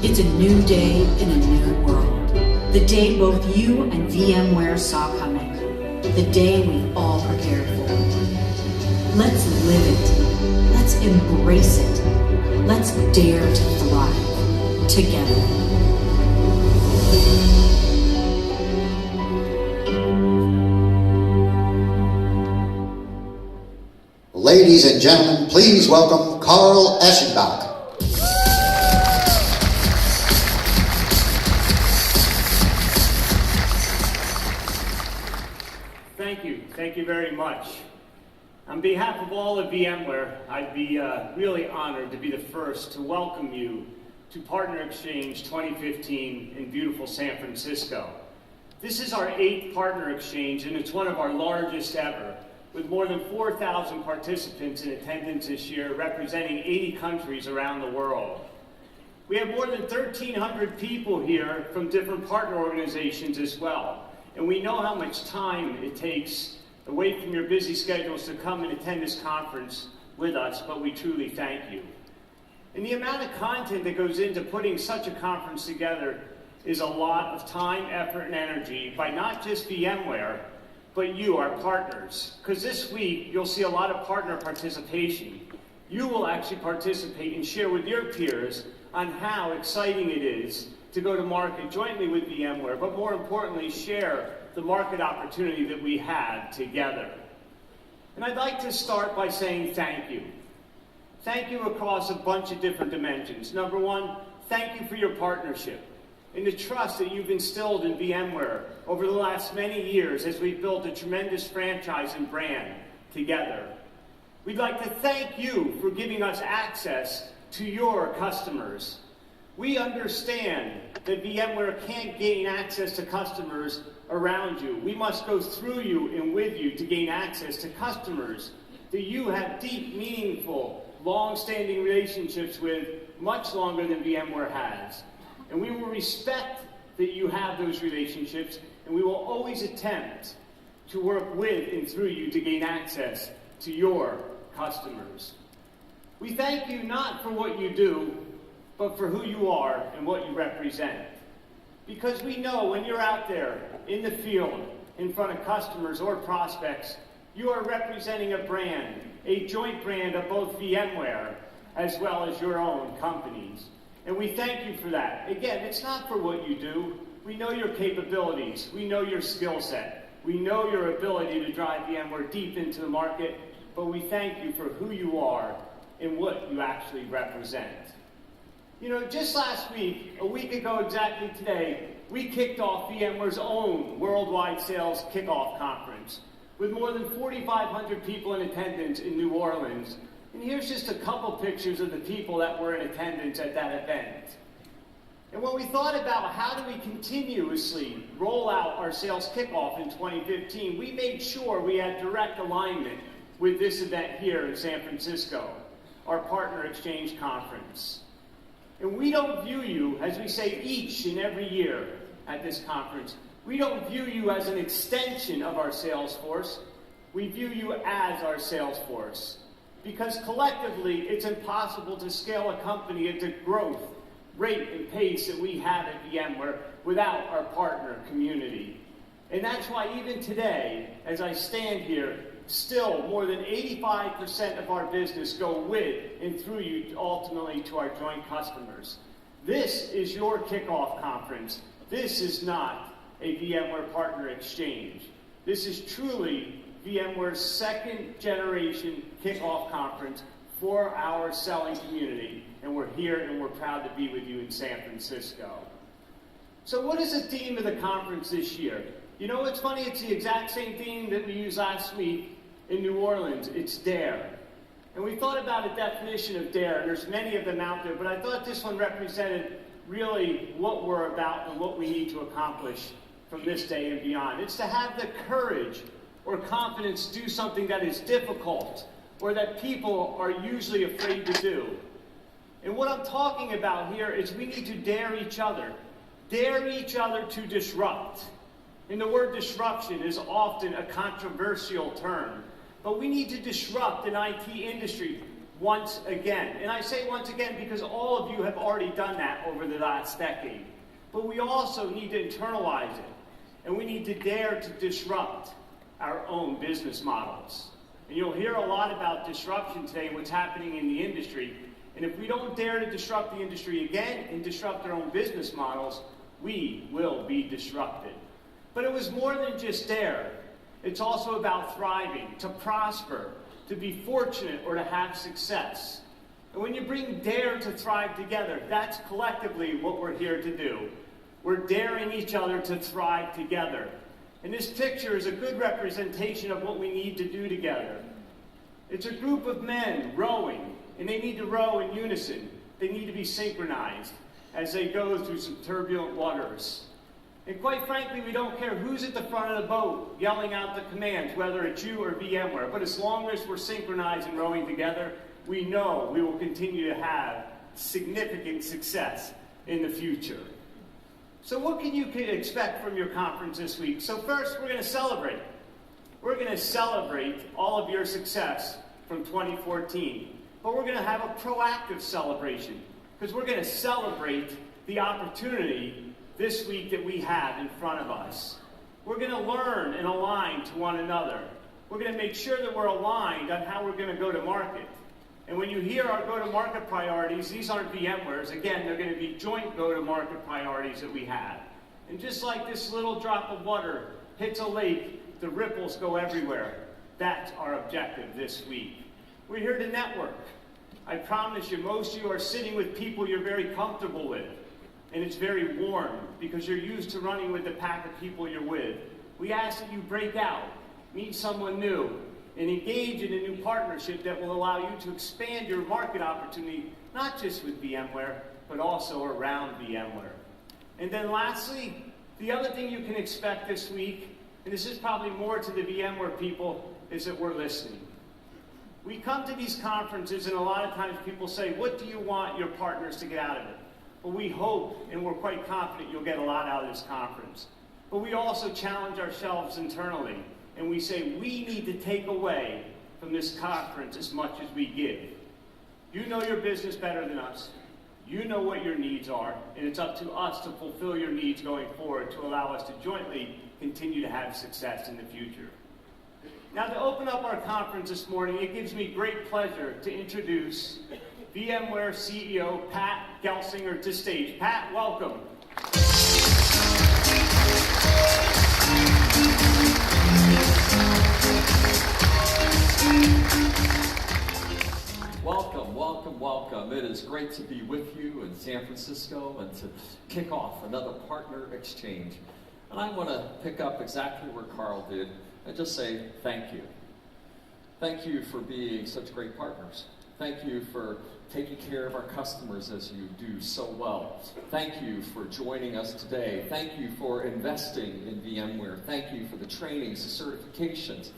It's a new day in a new world. The day both you and VMware saw coming. The day we've all prepared for. Let's live it. Let's embrace it. Let's dare to thrive together. Ladies and gentlemen, please welcome Carl Eschenbach. Thank you very much. On behalf of all of VMware, I'd be really honored to be the first to welcome you to Partner Exchange 2015 in beautiful San Francisco. This is our 8th Partner Exchange, and it's one of our largest ever, with more than 4,000 participants in attendance this year, representing 80 countries around the world. We have more than 1,300 people here from different partner organizations as well, and we know how much time it takes away from your busy schedules to come and attend this conference with us, but we truly thank you. And the amount of content that goes into putting such a conference together is a lot of time, effort, and energy by not just VMware, but you, our partners. Because this week, you'll see a lot of partner participation. You will actually participate and share with your peers on how exciting it is to go to market jointly with VMware, but more importantly, share the market opportunity that we have together. And I'd like to start by saying thank you. Thank you across a bunch of different dimensions. Number one, thank you for your partnership and the trust that you've instilled in VMware over the last many years as we've built a tremendous franchise and brand together. We'd like to thank you for giving us access to your customers. We understand that VMware can't gain access to customers around you. We must go through you and with you to gain access to customers that you have deep, meaningful, long-standing relationships with, much longer than VMware has. And we will respect that you have those relationships, and we will always attempt to work with and through you to gain access to your customers. We thank you not for what you do, but for who you are and what you represent. Because we know when you're out there in the field, in front of customers or prospects, you are representing a brand, a joint brand of both VMware as well as your own companies. And we thank you for that. Again, it's not for what you do. We know your capabilities. We know your skill set. We know your ability to drive VMware deep into the market, but we thank you for who you are and what you actually represent. You know, just last week, a week ago exactly today, we kicked off VMware's own Worldwide Sales Kickoff Conference with more than 4,500 people in attendance in New Orleans. And here's just a couple pictures of the people that were in attendance at that event. And when we thought about how do we continuously roll out our sales kickoff in 2015, we made sure we had direct alignment with this event here in San Francisco, our Partner Exchange Conference. And we don't view you, as we say each and every year at this conference, we don't view you as an extension of our sales force. We view you as our sales force. Because collectively, it's impossible to scale a company at the growth rate and pace that we have at VMware without our partner community. And that's why even today, as I stand here, still more than 85% of our business go with and through you ultimately to our joint customers. This is your kickoff conference. This is not a VMware Partner Exchange. This is truly VMware's second generation kickoff conference for our selling community. And we're here and we're proud to be with you in San Francisco. So what is the theme of the conference this year? You know what's funny? It's the exact same theme that we used last week in New Orleans. It's dare. And we thought about a definition of dare, and there's many of them out there, but I thought this one represented really what we're about and what we need to accomplish from this day and beyond. It's to have the courage or confidence to do something that is difficult or that people are usually afraid to do. And what I'm talking about here is we need to dare each other to disrupt. And the word disruption is often a controversial term, but we need to disrupt an IT industry once again. And I say once again because all of you have already done that over the last decade. But we also need to internalize it. And we need to dare to disrupt our own business models. And you'll hear a lot about disruption today and what's happening in the industry. And if we don't dare to disrupt the industry again and disrupt our own business models, we will be disrupted. But it was more than just dare. It's also about thriving, to prosper, to be fortunate, or to have success. And when you bring dare to thrive together, that's collectively what we're here to do. We're daring each other to thrive together. And this picture is a good representation of what we need to do together. It's a group of men rowing, and they need to row in unison. They need to be synchronized as they go through some turbulent waters. And quite frankly, we don't care who's at the front of the boat yelling out the commands, whether it's you or VMware. But as long as we're synchronized and rowing together, we know we will continue to have significant success in the future. So what can you expect from your conference this week? So first, we're going to celebrate. We're going to celebrate all of your success from 2014. But we're going to have a proactive celebration, because we're going to celebrate the opportunity this week that we have in front of us. We're going to learn and align to one another. We're going to make sure that we're aligned on how we're going to go to market. And when you hear our go-to-market priorities, these aren't VMware's. Again, they're going to be joint go-to-market priorities that we have. And just like this little drop of water hits a lake, the ripples go everywhere. That's our objective this week. We're here to network. I promise you, most of you are sitting with people you're very comfortable with. And it's very warm because you're used to running with the pack of people you're with. We ask that you break out, meet someone new, and engage in a new partnership that will allow you to expand your market opportunity, not just with VMware, but also around VMware. And then lastly, the other thing you can expect this week, and this is probably more to the VMware people, is that we're listening. We come to these conferences and a lot of times people say, what do you want your partners to get out of it? Well, we hope and we're quite confident you'll get a lot out of this conference. But we also challenge ourselves internally. And we say, we need to take away from this conference as much as we give. You know your business better than us. You know what your needs are. And it's up to us to fulfill your needs going forward to allow us to jointly continue to have success in the future. Now, to open up our conference this morning, it gives me great pleasure to introduce VMware CEO Pat Gelsinger to stage. Pat, welcome. Welcome, welcome, welcome. It is great to be with you in San Francisco and to kick off another partner exchange. And I want to pick up exactly where Carl did and just say thank you. Thank you for being such great partners. Thank you for taking care of our customers as you do so well. Thank you for joining us today. Thank you for investing in VMware. Thank you for the trainings, the certifications,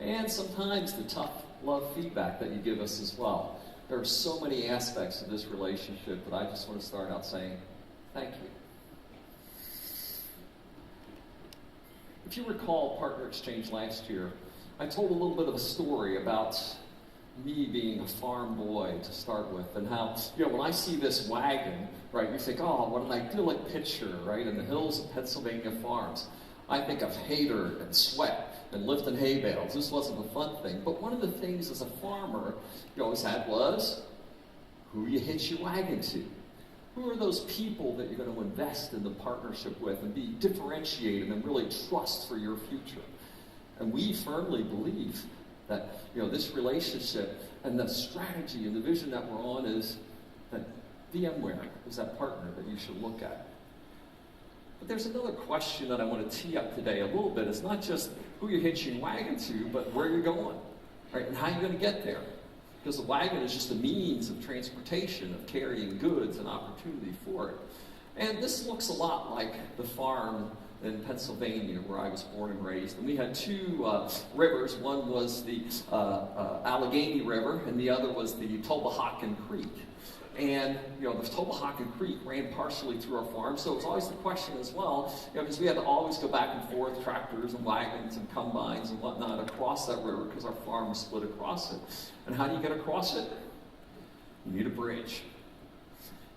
and sometimes the tough love feedback that you give us as well. There are so many aspects of this relationship that I just want to start out saying thank you. If you recall Partner Exchange last year, I told a little bit of a story about me being a farm boy to start with, and how, when I see this wagon, right, you think, oh, what an idyllic picture, right, in the hills of Pennsylvania farms. I think of hay dirt and sweat and lifting hay bales. This wasn't a fun thing, but one of the things as a farmer you always had was who you hitch your wagon to. Who are those people that you're going to invest in the partnership with and be differentiated and really trust for your future? And we firmly believe that this relationship and the strategy and the vision that we're on is that VMware is that partner that you should look at. But there's another question that I want to tee up today a little bit. It's not just who you're hitching your wagon to, but where you're going, right? And how you're going to get there. Because the wagon is just a means of transportation, of carrying goods and opportunity for it. And this looks a lot like the farm in Pennsylvania, where I was born and raised. And we had two rivers. One was the Allegheny River, and the other was the Tobahaken Creek. And, the Tobahaken Creek ran partially through our farm, so it was always the question as well, because we had to always go back and forth, tractors and wagons and combines and whatnot across that river because our farm was split across it. And how do you get across it? You need a bridge.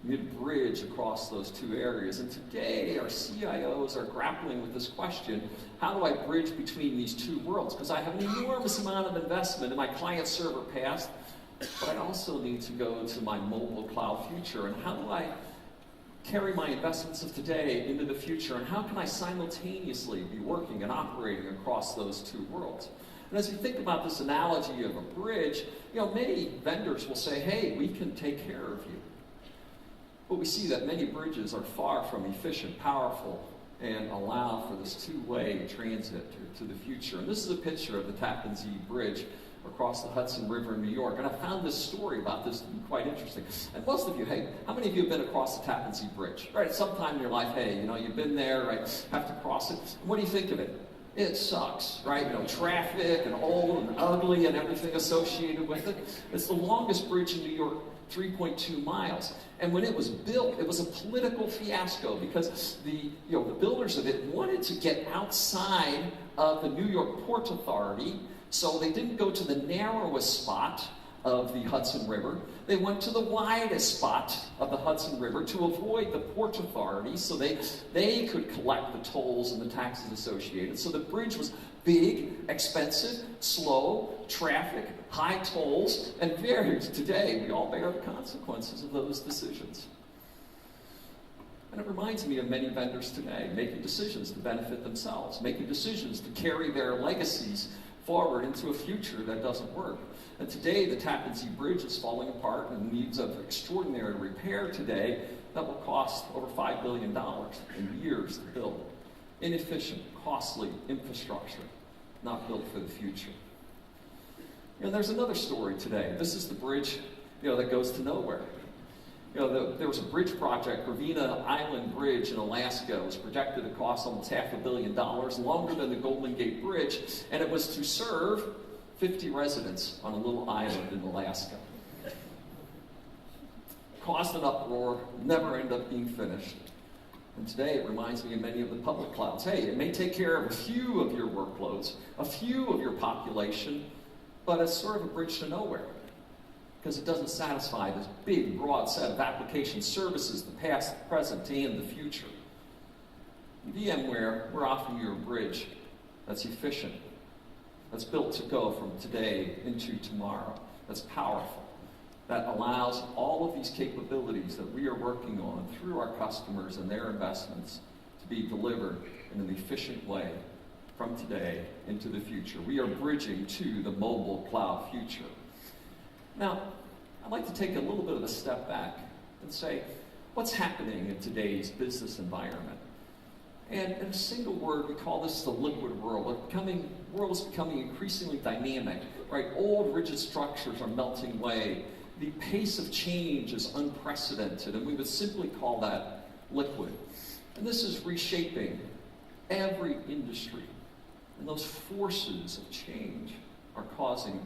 You need a bridge across those two areas. And today, our CIOs are grappling with this question: how do I bridge between these two worlds? Because I have an enormous amount of investment in my client-server past, but I also need to go to my mobile cloud future. And how do I carry my investments of today into the future? And how can I simultaneously be working and operating across those two worlds? And as you think about this analogy of a bridge, many vendors will say, hey, we can take care of you. But we see that many bridges are far from efficient, powerful, and allow for this two-way transit to the future. And this is a picture of the Tappan Zee Bridge across the Hudson River in New York. And I found this story about this to be quite interesting. And most of you, hey, how many of you have been across the Tappan Zee Bridge? Right, sometime in your life, hey, you've been there, right, have to cross it. What do you think of it? It sucks, right? Traffic and old and ugly and everything associated with it. It's the longest bridge in New York, 3.2 miles. And when it was built, it was a political fiasco because the builders of it wanted to get outside of the New York Port Authority, so they didn't go to the narrowest spot of the Hudson River. They went to the widest spot of the Hudson River to avoid the Port Authority, so they could collect the tolls and the taxes associated. So the bridge was big, expensive, slow, traffic, high tolls, and today we all bear the consequences of those decisions. And it reminds me of many vendors today making decisions to benefit themselves, making decisions to carry their legacies forward into a future that doesn't work. And today the Tappan Zee Bridge is falling apart and needs of extraordinary repair today that will cost over $5 billion in years to build. Inefficient, costly infrastructure, not built for the future. There's another story today. This is the bridge, that goes to nowhere. There was a bridge project, Gravina Island Bridge in Alaska. It was projected to cost almost $500 million, longer than the Golden Gate Bridge, and it was to serve 50 residents on a little island in Alaska. Caused an uproar, never ended up being finished. And today it reminds me of many of the public clouds. Hey, it may take care of a few of your workloads, a few of your population, but it's sort of a bridge to nowhere, because it doesn't satisfy this big, broad set of application services, the past, the present, and the future. In VMware, we're offering you a bridge that's efficient, that's built to go from today into tomorrow, that's powerful, that allows all of these capabilities that we are working on through our customers and their investments to be delivered in an efficient way from today into the future. We are bridging to the mobile cloud future. Now, I'd like to take a little bit of a step back and say, what's happening in today's business environment? And in a single word, we call this the liquid world. The world is becoming increasingly dynamic, right? Old rigid structures are melting away. The pace of change is unprecedented, and we would simply call that liquid. And this is reshaping every industry. And those forces of change are causing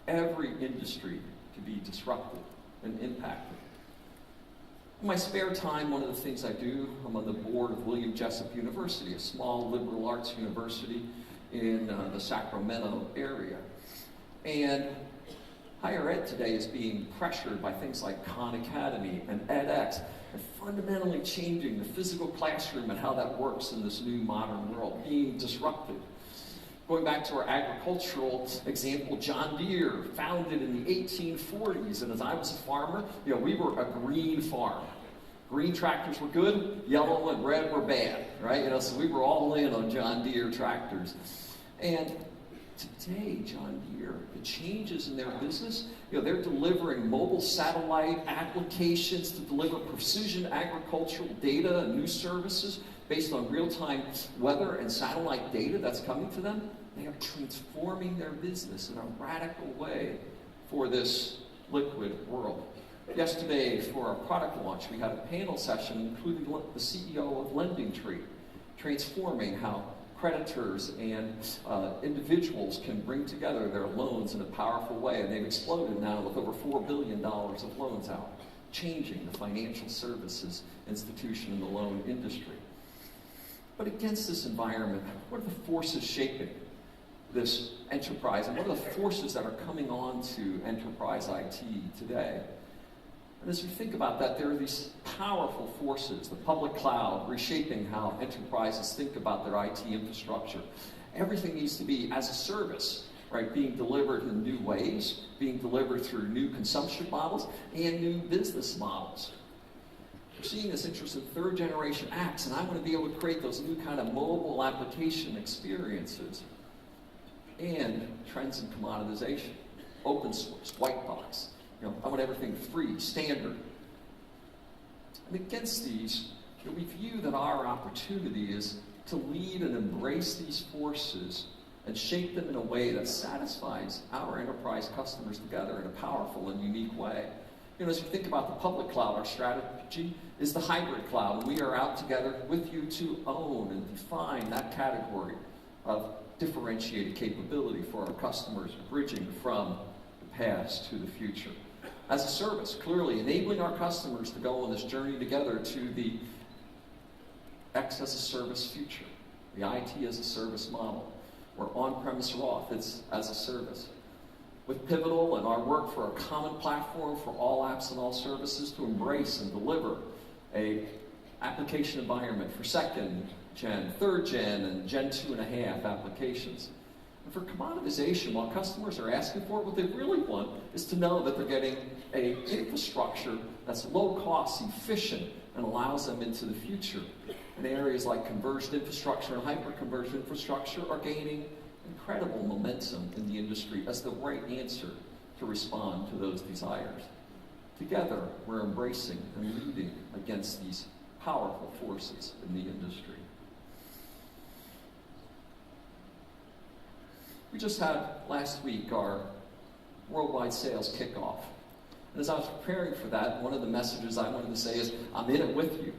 every industry to be disrupted and impacted. In my spare time, one of the things I do, I'm on the board of William Jessup University, a small liberal arts university in the Sacramento area. And higher ed today is being pressured by things like Khan Academy and edX, and fundamentally changing the physical classroom and how that works in this new modern world, being disrupted. Going back to our agricultural example, John Deere, founded in the 1840s, and as I was a farmer, we were a green farm. Green tractors were good, yellow and red were bad, right? So we were all in on John Deere tractors. And today, John Deere, the changes in their business, they're delivering mobile satellite applications to deliver precision agricultural data and new services based on real-time weather and satellite data that's coming to them. They are transforming their business in a radical way for this liquid world. Yesterday, for our product launch, we had a panel session including the CEO of LendingTree, transforming how creditors and individuals can bring together their loans in a powerful way. And they've exploded now with over $4 billion of loans out, changing the financial services institution in the loan industry. But against this environment, what are the forces shaping this enterprise, and what are the forces that are coming on to enterprise IT today? And as we think about that, there are these powerful forces, the public cloud, reshaping how enterprises think about their IT infrastructure. Everything needs to be as a service, right? Being delivered in new ways, being delivered through new consumption models and new business models. We're seeing this interest in third-generation apps, and I want to be able to create those new kind of mobile application experiences. And trends in commoditization, open source, white box. I want everything free, standard. And against these, we view that our opportunity is to lead and embrace these forces and shape them in a way that satisfies our enterprise customers together in a powerful and unique way. As we think about the public cloud, our strategy is the hybrid cloud, and we are out together with you to own and define that category of differentiated capability for our customers, bridging from the past to the future. As a service, clearly enabling our customers to go on this journey together to the X as a service future, the IT as a service model, where on-premise or off, it's as a service. With Pivotal and our work for a common platform for all apps and all services to embrace and deliver a application environment for second gen, third gen, and gen 2.5 applications. And for commoditization, while customers are asking for it, what they really want is to know that they're getting an infrastructure that's low cost, efficient, and allows them into the future. And areas like converged infrastructure and hyper-converged infrastructure are gaining incredible momentum in the industry as the right answer to respond to those desires. Together, we're embracing and leading against these powerful forces in the industry. We just had last week our worldwide sales kickoff. And as I was preparing for that, one of the messages I wanted to say is, I'm in it with you.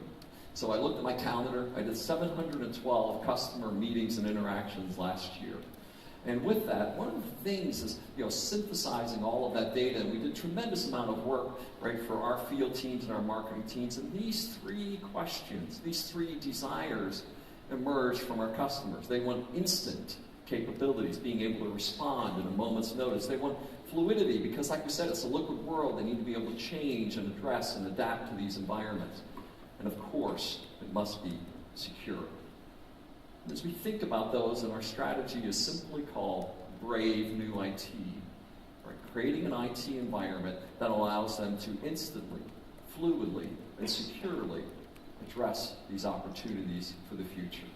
So I looked at my calendar. I did 712 customer meetings and interactions last year. And with that, one of the things is, synthesizing all of that data, and we did a tremendous amount of work, right, for our field teams and our marketing teams, and these three questions, these three desires emerged from our customers. They want instant capabilities, being able to respond in a moment's notice. They want fluidity, because like we said, it's a liquid world. They need to be able to change and address and adapt to these environments. And of course, it must be secure. As we think about those, and our strategy is simply called Brave New IT, right? Creating an IT environment that allows them to instantly, fluidly, and securely address these opportunities for the future.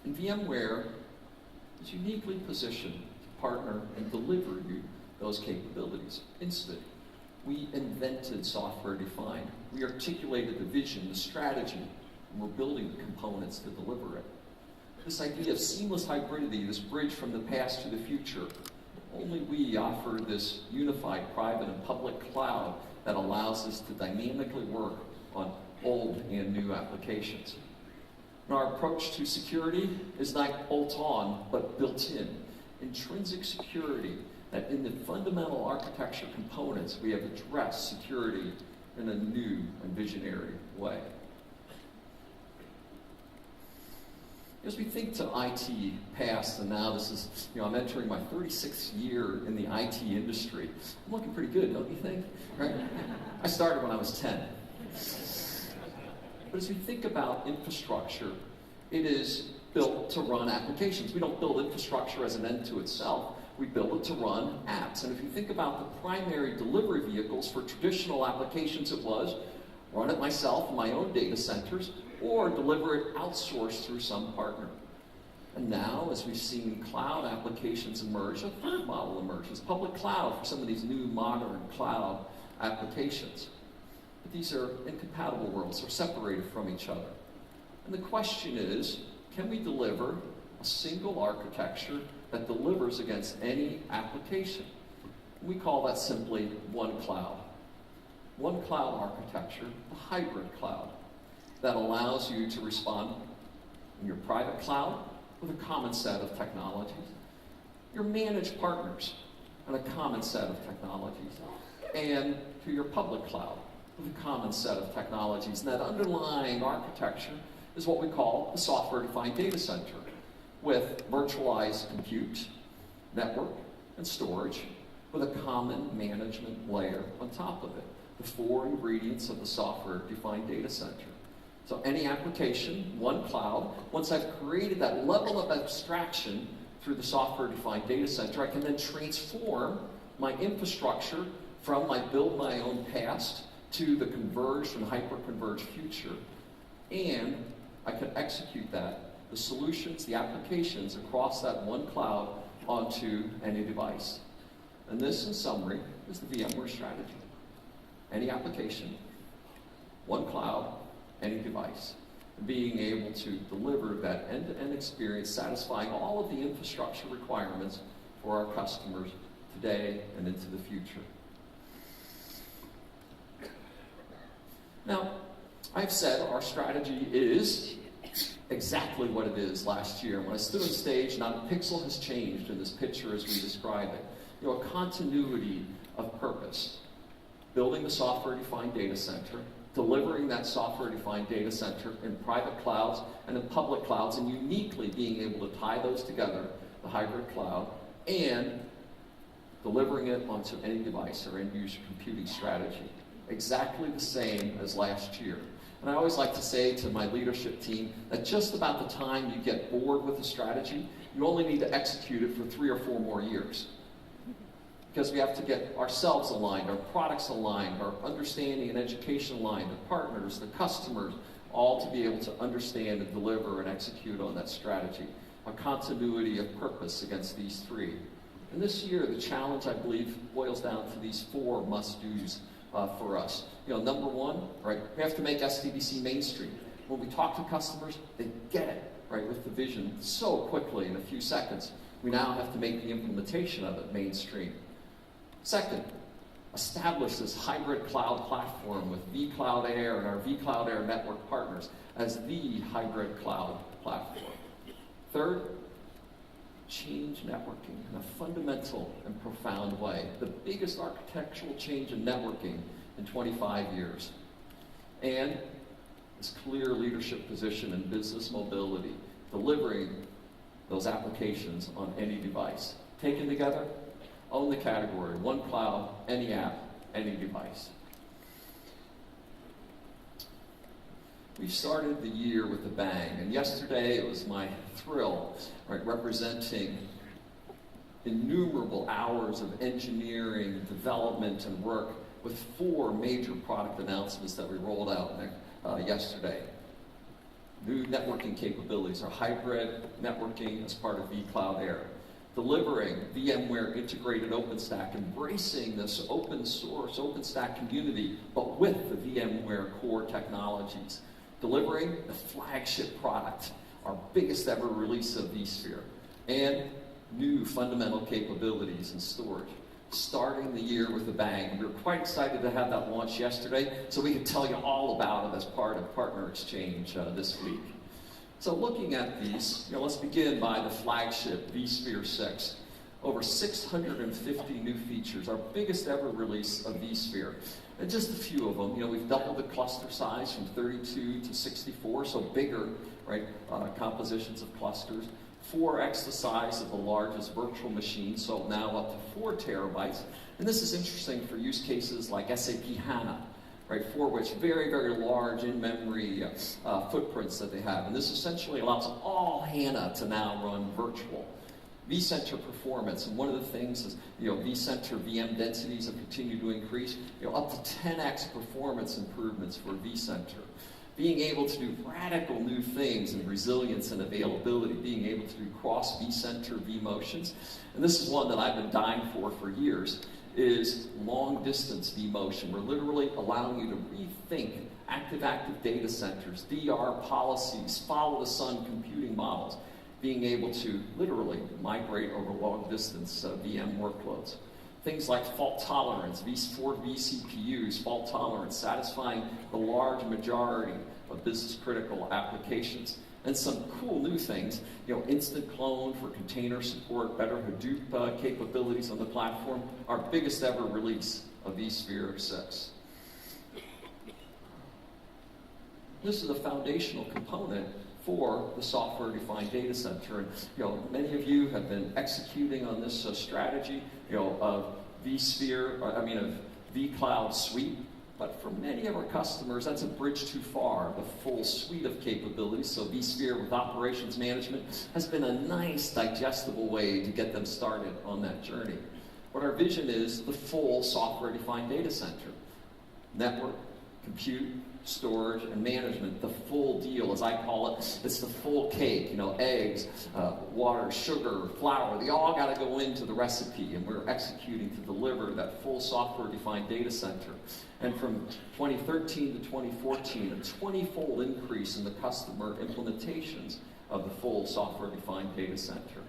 And VMware is uniquely positioned to partner and deliver you those capabilities instantly. We invented software-defined. We articulated the vision, the strategy, and we're building the components to deliver it. This idea of seamless hybridity, this bridge from the past to the future, only we offer this unified private and public cloud that allows us to dynamically work on old and new applications. And our approach to security is not bolt-on, but built-in. Intrinsic security, that in the fundamental architecture components, we have addressed security in a new and visionary way. As we think to IT past, and now this is, I'm entering my 36th year in the IT industry. I'm looking pretty good, don't you think? Right? I started when I was 10. But as we think about infrastructure, it is built to run applications. We don't build infrastructure as an end to itself. We build it to run apps. And if you think about the primary delivery vehicles for traditional applications, it was run it myself in my own data centers, or deliver it outsourced through some partner. And now, as we've seen cloud applications emerge, a third model emerges, public cloud for some of these new modern cloud applications. But these are incompatible worlds, they're separated from each other. And the question is, can we deliver a single architecture that delivers against any application? We call that simply one cloud. One cloud architecture, the hybrid cloud, that allows you to respond in your private cloud with a common set of technologies, your managed partners and a common set of technologies, and to your public cloud with a common set of technologies. And that underlying architecture is what we call the software-defined data center, with virtualized compute, network, and storage, with a common management layer on top of it. The 4 ingredients of the software-defined data center. So any application, one cloud, once I've created that level of abstraction through the software-defined data center, I can then transform my infrastructure from my build my own past to the converged and hyper-converged future. And I can execute that, the solutions, the applications across that one cloud onto any device. And this, in summary, is the VMware strategy. Any application, one cloud, any device. Being able to deliver that end-to-end experience, satisfying all of the infrastructure requirements for our customers today and into the future. Now, I've said our strategy is exactly what it is last year. When I stood on stage, not a pixel has changed in this picture as we describe it. You know, a continuity of purpose. Building the software-defined data center, delivering that software-defined data center in private clouds and in public clouds, and uniquely being able to tie those together, the hybrid cloud, and delivering it onto any device or end-user computing strategy. Exactly the same as last year. And I always like to say to my leadership team that just about the time you get bored with the strategy, you only need to execute it for 3 or 4 more years. Because we have to get ourselves aligned, our products aligned, our understanding and education aligned, the partners, the customers, all to be able to understand and deliver and execute on that strategy. A continuity of purpose against these 3. And this year, the challenge, I believe, boils down to these 4 must-dos for us. You know, number 1, right, we have to make SDDC mainstream. When we talk to customers, they get it, right, with the vision so quickly in a few seconds. We now have to make the implementation of it mainstream. Second, establish this hybrid cloud platform with vCloud Air and our vCloud Air network partners as the hybrid cloud platform. Third, change networking in a fundamental and profound way. The biggest architectural change in networking in 25 years. And this clear leadership position in business mobility, delivering those applications on any device. Taken together, own the category, one cloud, any app, any device. We started the year with a bang, and yesterday it was my thrill, right, representing innumerable hours of engineering, development, and work with 4 major product announcements that we rolled out yesterday. New networking capabilities, our hybrid networking as part of vCloud Air. Delivering VMware integrated OpenStack, embracing this open source, OpenStack community, but with the VMware core technologies. Delivering the flagship product, our biggest ever release of vSphere, and new fundamental capabilities in storage. Starting the year with a bang. We were quite excited to have that launch yesterday, so we could tell you all about it as part of Partner Exchange this week. So looking at these, let's begin by the flagship vSphere 6. Over 650 new features, our biggest ever release of vSphere. And just a few of them, we've doubled the cluster size from 32 to 64, so bigger, right, compositions of clusters. 4x the size of the largest virtual machine, so now up to 4 terabytes. And this is interesting for use cases like SAP HANA, right, for which very, very large in-memory footprints that they have. And this essentially allows all HANA to now run virtual. vCenter performance, and one of the things is, vCenter VM densities have continued to increase, up to 10x performance improvements for vCenter. Being able to do radical new things in resilience and availability, being able to do cross vCenter vMotions. And this is one that I've been dying for years, is long distance vMotion. We're literally allowing you to rethink active-active data centers, DR policies, follow the sun computing models, being able to literally migrate over long distance VM workloads. Things like fault tolerance, for vCPUs, fault tolerance, satisfying the large majority of business critical applications. And some cool new things, instant clone for container support, better Hadoop capabilities on the platform, our biggest ever release of vSphere 6. This is a foundational component for the software-defined data center. And many of you have been executing on this strategy of vCloud suite. But for many of our customers, that's a bridge too far, the full suite of capabilities. So vSphere with operations management has been a nice, digestible way to get them started on that journey. What our vision is, the full software-defined data center. Network, compute, storage, and management, the full deal, as I call it. It's the full cake, eggs, water, sugar, flour, they all got to go into the recipe, and we're executing to deliver that full software-defined data center. And from 2013 to 2014, a 20-fold increase in the customer implementations of the full software-defined data center.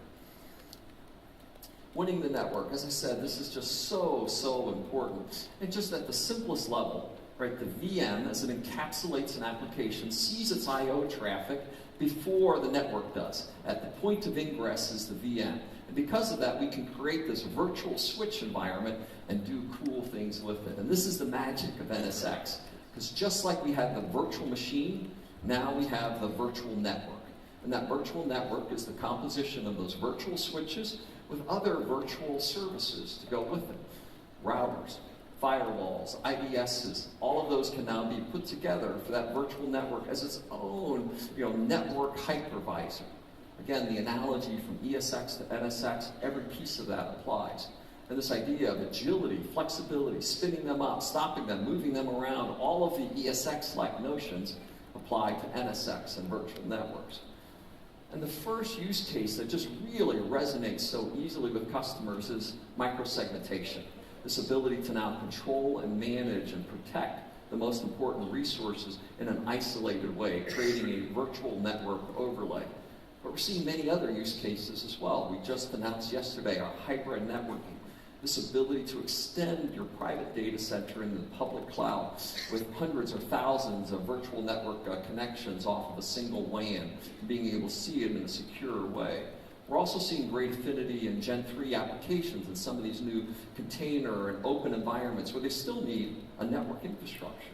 Winning the network, as I said, this is just so important. And just at the simplest level, right, the VM, as it encapsulates an application, sees its I/O traffic before the network does. At the point of ingress is the VM. And because of that, we can create this virtual switch environment and do cool things with it. And this is the magic of NSX. Because just like we had the virtual machine, now we have the virtual network. And that virtual network is the composition of those virtual switches with other virtual services to go with it. Routers, firewalls, IDSs, all of those can now be put together for that virtual network as its own network hypervisor. Again, the analogy from ESX to NSX, every piece of that applies. And this idea of agility, flexibility, spinning them up, stopping them, moving them around, all of the ESX-like notions apply to NSX and virtual networks. And the first use case that just really resonates so easily with customers is microsegmentation. This ability to now control and manage and protect the most important resources in an isolated way, creating a virtual network overlay. But we're seeing many other use cases as well. We just announced yesterday our hybrid networking. This ability to extend your private data center into the public cloud with hundreds or thousands of virtual network connections off of a single WAN, being able to see it in a secure way. We're also seeing great affinity in Gen 3 applications in some of these new container and open environments where they still need a network infrastructure.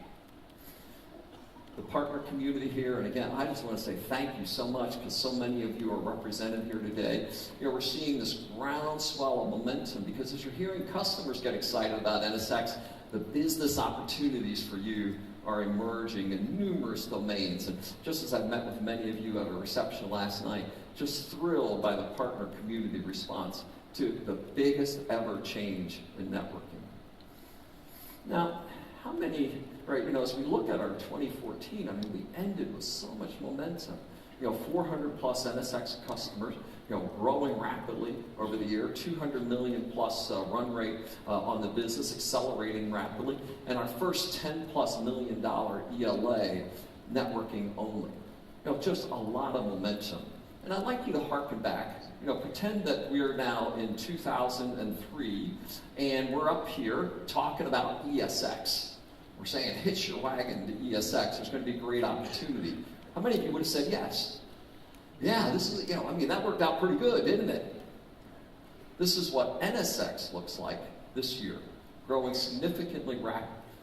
The partner community here, and again, I just want to say thank you so much because so many of you are represented here today. We're seeing this groundswell of momentum because as you're hearing customers get excited about NSX, the business opportunities for you are emerging in numerous domains. And just as I've met with many of you at a reception last night, just thrilled by the partner community response to the biggest ever change in networking. Now, how many, right, as we look at our 2014, we ended with so much momentum. 400 plus NSX customers, growing rapidly over the year, 200 million plus run rate on the business, accelerating rapidly, and our first $10 plus million ELA networking only. Just a lot of momentum. And I'd like you to harken back, pretend that we're now in 2003 and we're up here talking about ESX. We're saying, hitch your wagon to ESX. There's going to be great opportunity. How many of you would have said yes? Yeah, this is, that worked out pretty good, didn't it? This is what NSX looks like this year, growing significantly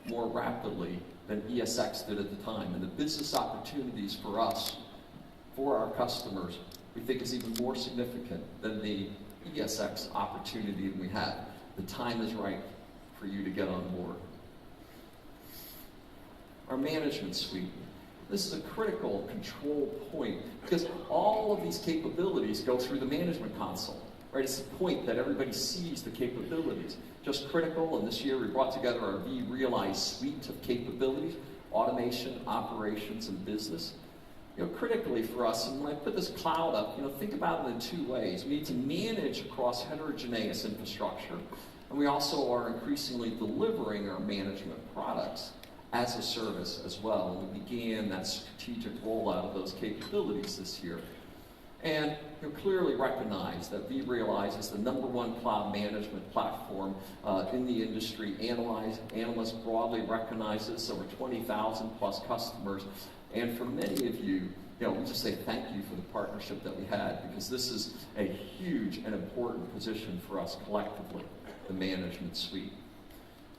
more rapidly than ESX did at the time. And the business opportunities for us, for our customers, we think is even more significant than the ESX opportunity that we had. The time is right for you to get on board. Our management suite. This is a critical control point because all of these capabilities go through the management console, right? It's the point that everybody sees the capabilities. Just critical, and this year we brought together our vRealize suite of capabilities, automation, operations, and business. Critically for us, and when I put this cloud up, think about it in two ways. We need to manage across heterogeneous infrastructure, and we also are increasingly delivering our management products as a service as well. And we began that strategic rollout of those capabilities this year. And clearly recognize that vRealize is the #1 cloud management platform in the industry. Analysts broadly recognize this, over 20,000 plus customers. And for many of you, we just say thank you for the partnership that we had because this is a huge and important position for us collectively, the management suite.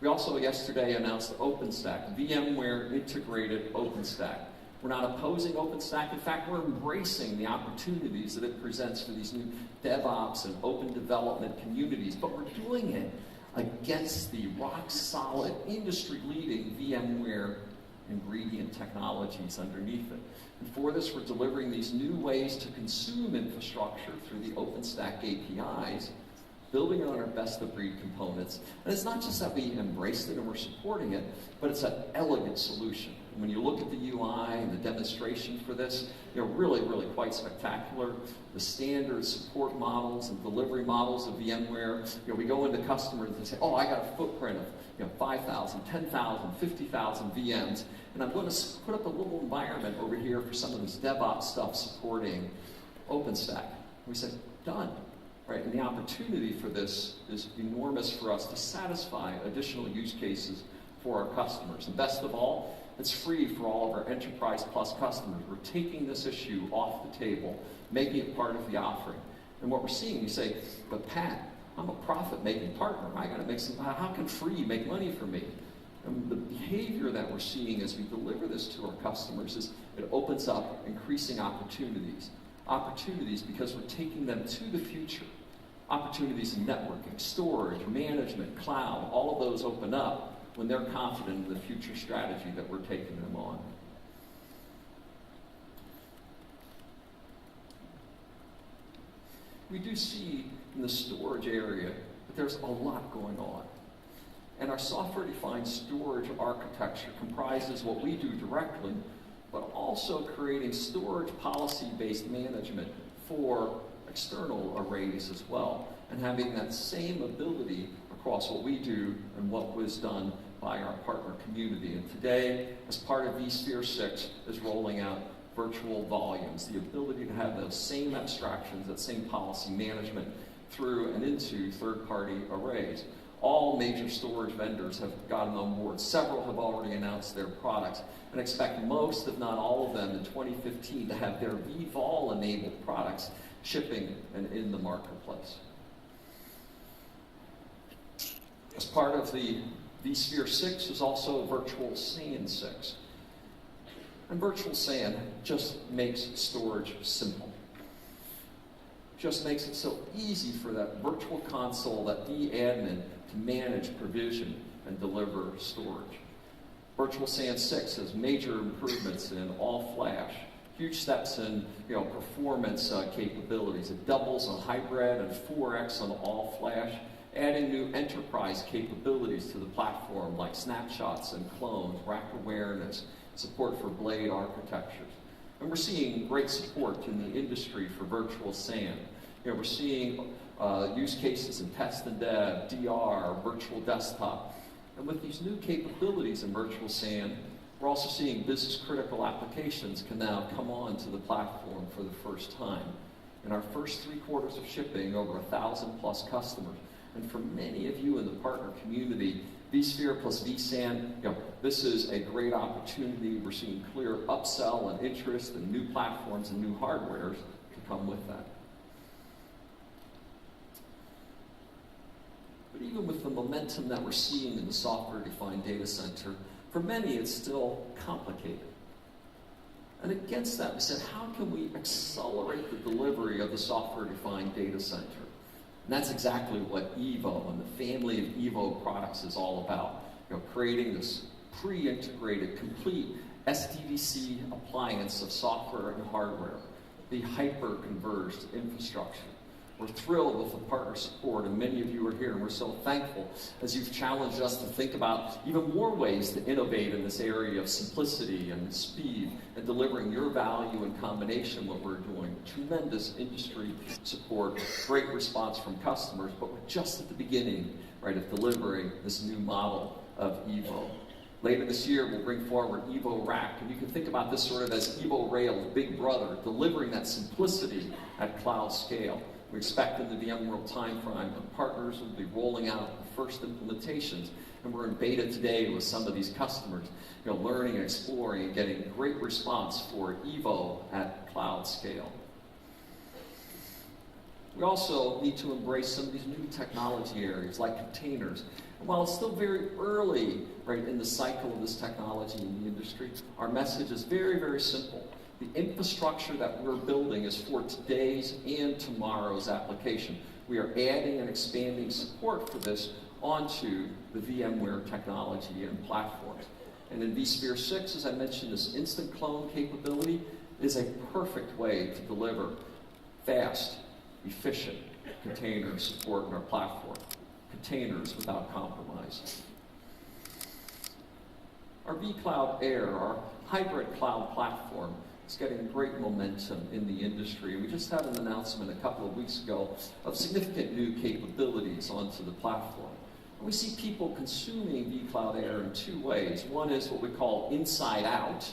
We also yesterday announced OpenStack, VMware integrated OpenStack. We're not opposing OpenStack. In fact, we're embracing the opportunities that it presents for these new DevOps and open development communities, but we're doing it against the rock-solid, industry-leading VMware ingredient technologies underneath it. And for this, we're delivering these new ways to consume infrastructure through the OpenStack APIs, building on our best-of-breed components. And it's not just that we embraced it and we're supporting it, but it's an elegant solution. And when you look at the UI and the demonstration for this, really, really quite spectacular. The standard support models and delivery models of VMware, we go into customers and say, oh, I got a footprint of 5,000, 10,000, 50,000 VMs, and I'm going to put up a little environment over here for some of this DevOps stuff supporting OpenStack. We said, done. Right? And the opportunity for this is enormous for us to satisfy additional use cases for our customers. And best of all, it's free for all of our Enterprise Plus customers. We're taking this issue off the table, making it part of the offering. And what we're seeing, you say, but Pat, I'm a profit-making partner. I got to make some. How can free make money for me? And the behavior that we're seeing as we deliver this to our customers is it opens up increasing opportunities. Opportunities because we're taking them to the future. Opportunities in networking, storage, management, cloud, all of those open up when they're confident in the future strategy that we're taking them on. We do see in the storage area that there's a lot going on. And our software-defined storage architecture comprises what we do directly, but also creating storage policy-based management for external arrays as well, and having that same ability across what we do and what was done by our partner community. And today, as part of vSphere 6, is rolling out virtual volumes, the ability to have those same abstractions, that same policy management through and into third-party arrays. All major storage vendors have gotten on board. Several have already announced their products, and expect most, if not all of them, in 2015 to have their vVol-enabled products shipping and in the marketplace. As part of the vSphere 6 is also Virtual SAN 6. And Virtual SAN just makes storage simple. Just makes it so easy for that virtual console, that vAdmin, to manage, provision, and deliver storage. Virtual SAN 6 has major improvements in all-flash, huge steps in performance capabilities. It doubles on hybrid and 4x on all-flash, adding new enterprise capabilities to the platform like snapshots and clones, rack awareness, support for blade architectures. And we're seeing great support in the industry for virtual SAN. We're seeing use cases in test and dev, DR, virtual desktop. And with these new capabilities in virtual SAN, we're also seeing business-critical applications can now come on to the platform for the first time. In our first 3 quarters of shipping, over 1,000+ customers. And for many of you in the partner community, vSphere plus vSAN, this is a great opportunity. We're seeing clear upsell and interest in new platforms and new hardwares to come with that. But even with the momentum that we're seeing in the software-defined data center, for many it's still complicated. And against that, we said, how can we accelerate the delivery of the software-defined data center? And that's exactly what Evo and the family of Evo products is all about. Creating this pre-integrated, complete SDDC appliance of software and hardware, the hyper-converged infrastructure. We're thrilled with the partner support, and many of you are here, and we're so thankful as you've challenged us to think about even more ways to innovate in this area of simplicity and speed and delivering your value in combination what we're doing. Tremendous industry support, great response from customers, but we're just at the beginning, right, of delivering this new model of Evo. Later this year, we'll bring forward Evo Rack, and you can think about this sort of as Evo Rail's big brother, delivering that simplicity at cloud scale. We expect in the VMworld timeframe that partners will be rolling out the first implementations, and we're in beta today with some of these customers, learning and exploring and getting great response for Evo at cloud scale. We also need to embrace some of these new technology areas like containers. And while it's still very early, right, in the cycle of this technology in the industry, our message is very, very simple. The infrastructure that we're building is for today's and tomorrow's application. We are adding and expanding support for this onto the VMware technology and platforms. And in vSphere 6, as I mentioned, this instant clone capability is a perfect way to deliver fast, efficient container support in our platform. Containers without compromise. Our vCloud Air, our hybrid cloud platform, is getting great momentum in the industry. We just had an announcement a couple of weeks ago of significant new capabilities onto the platform. And we see people consuming vCloud Air in two ways. One is what we call inside out,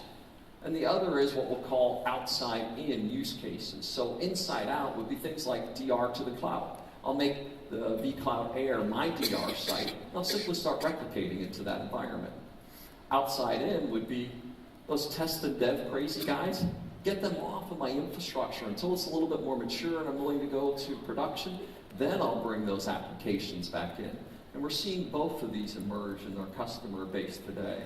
and the other is what we'll call outside in use cases. So inside out would be things like DR to the cloud. I'll make the vCloud Air my DR site, and I'll simply start replicating it to that environment. Outside in would be those test and dev crazy guys. Get them off of my infrastructure until it's a little bit more mature and I'm willing to go to production. Then I'll bring those applications back in. And we're seeing both of these emerge in our customer base today.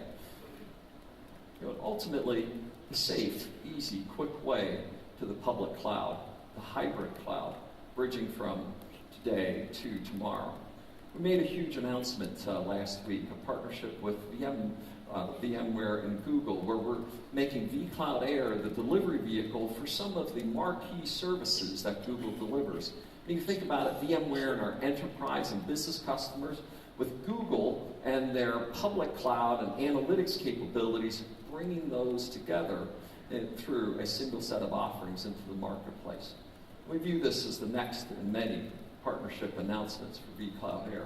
Ultimately, the safe, easy, quick way to the public cloud, the hybrid cloud, bridging from today to tomorrow. We made a huge announcement last week, a partnership with VMware and Google, where we're making vCloud Air the delivery vehicle for some of the marquee services that Google delivers. And you think about it, VMware and our enterprise and business customers, with Google and their public cloud and analytics capabilities, bringing those together through a single set of offerings into the marketplace. We view this as the next in many partnership announcements for vCloud Air.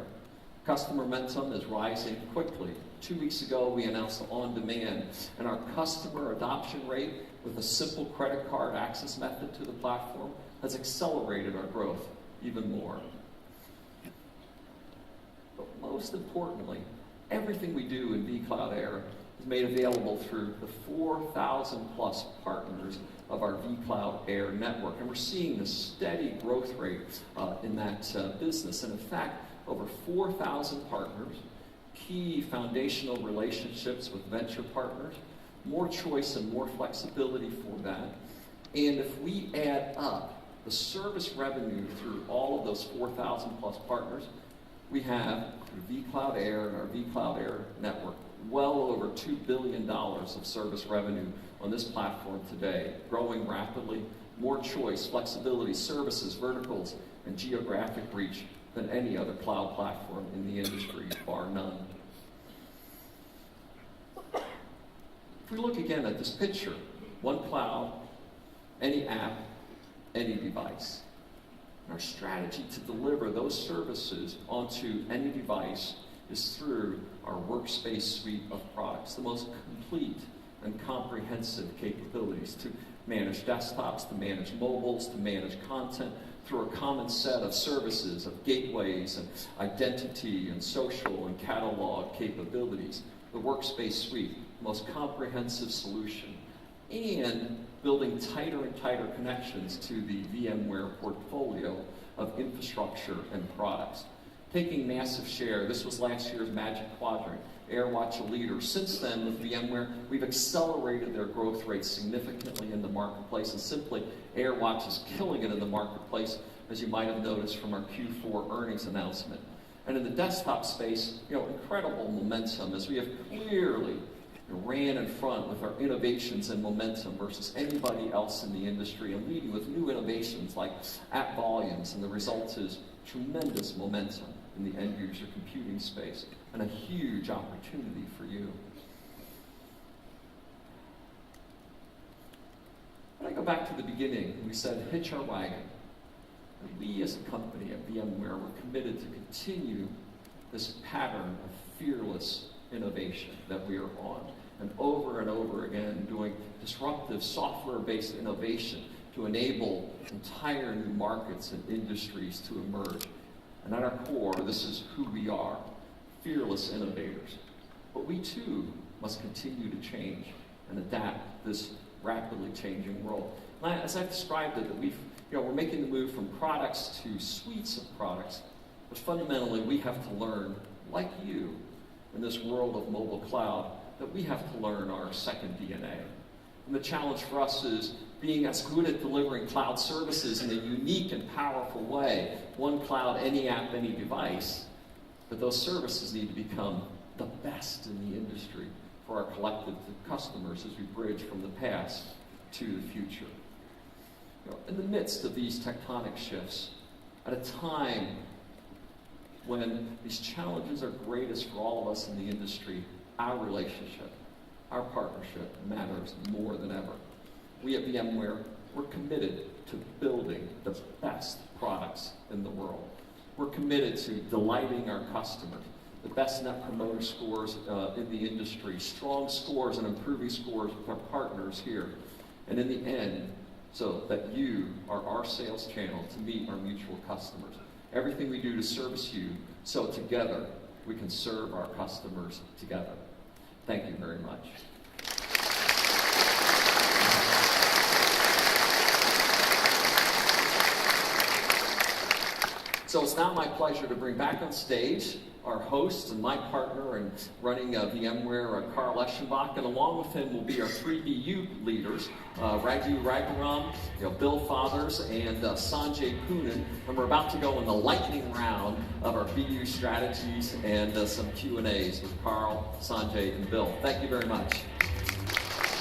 Customer momentum is rising quickly. 2 weeks ago, we announced on-demand, and our customer adoption rate with a simple credit card access method to the platform has accelerated our growth even more. But most importantly, everything we do in vCloud Air is made available through the 4,000 plus partners of our vCloud Air network. And we're seeing a steady growth rate in that business. And in fact, over 4,000 partners, key foundational relationships with venture partners, more choice and more flexibility for that. And if we add up the service revenue through all of those 4,000 plus partners, we have through vCloud Air and our vCloud Air network well over $2 billion of service revenue on this platform today, growing rapidly, more choice, flexibility, services, verticals, and geographic reach than any other cloud platform in the industry, bar none. If we look again at this picture, one cloud, any app, any device. And our strategy to deliver those services onto any device is through our workspace suite of products, the most complete and comprehensive capabilities to manage desktops, to manage mobiles, to manage content, through a common set of services, of gateways and identity and social and catalog capabilities. The workspace suite, most comprehensive solution, and building tighter and tighter connections to the VMware portfolio of infrastructure and products. Taking massive share, this was last year's Magic Quadrant, AirWatch a leader. Since then, with VMware, we've accelerated their growth rate significantly in the marketplace, and simply AirWatch is killing it in the marketplace, as you might have noticed from our Q4 earnings announcement. And in the desktop space, incredible momentum as we have clearly ran in front with our innovations and momentum versus anybody else in the industry, and leading with new innovations like app volumes, and the result is tremendous momentum in the end user computing space and a huge opportunity for you. When I go back to the beginning, we said hitch our wagon. And we as a company at VMware were committed to continue this pattern of fearless innovation that we are on, and over again doing disruptive software-based innovation to enable entire new markets and industries to emerge. And at our core, this is who we are, fearless innovators. But we too must continue to change and adapt to this rapidly changing world. And as I've described it, that we're making the move from products to suites of products, but fundamentally we have to learn, like you, in this world of mobile cloud, that we have to learn our second DNA. And the challenge for us is being as good at delivering cloud services in a unique and powerful way, one cloud, any app, any device, But those services need to become the best in the industry for our collective customers as we bridge from the past to the future. In the midst of these tectonic shifts, at a time when these challenges are greatest for all of us in the industry, our relationship, our partnership matters more than ever. We at VMware, we're committed to building the best products in the world. We're committed to delighting our customers, the best Net Promoter Scores in the industry, strong scores and improving scores with our partners here. And in the end, so that you are our sales channel to meet our mutual customers. Everything we do to service you, so together we can serve our customers together. Thank you very much. So it's now my pleasure to bring back on stage our host and my partner in running VMware, Carl Eschenbach, and along with him will be our 3 BU leaders, Raghu Raghuram, Bill Fathers, and Sanjay Poonen. And we're about to go in the lightning round of our BU strategies and some Q&As with Carl, Sanjay, and Bill. Thank you very much.